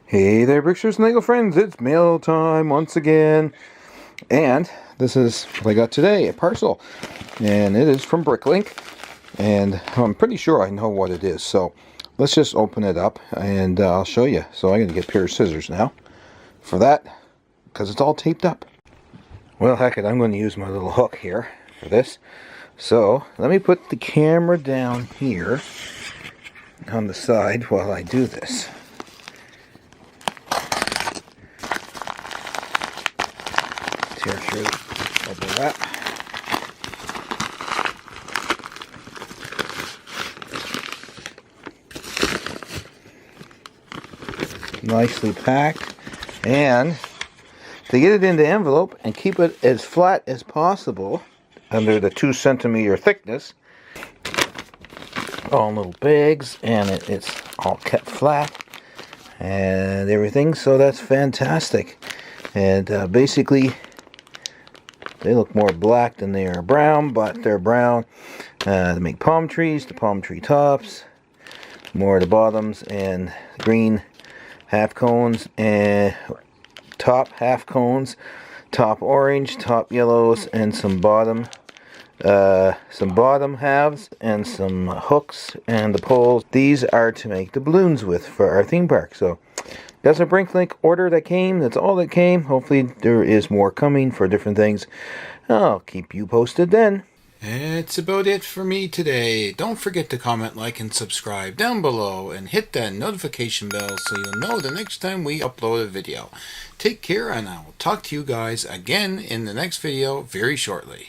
Hey there, Bricksters and Lego friends, it's mail time once again. And this is what I got today, a parcel. And it is from BrickLink. And I'm pretty sure I know what it is. So let's just open it up and I'll show you. So I'm going to get a pair of scissors now for that, because it's all taped up. Well, heck it, I'm going to use my little hook here for this. So let me put the camera down here on the side while I do this. Tear through bubble wrap. Nicely packed, and to get it in the envelope and keep it as flat as possible under the 2 centimeter thickness, all little bags, and it's all kept flat and everything, so that's fantastic. And basically they look more black than they are brown, but they're brown. They make palm trees, the palm tree tops, more of the bottoms, and green half cones, and top half cones, top orange, top yellows, and some bottom halves, and some hooks, and the poles. These are to make the balloons with for our theme park. So that's a BrickLink order that came. That's all that came. Hopefully there is more coming for different things. I'll keep you posted then. That's about it for me today. Don't forget to comment, like, and subscribe down below, and hit that notification bell so you'll know the next time we upload a video. Take care, and I will talk to you guys again in the next video very shortly.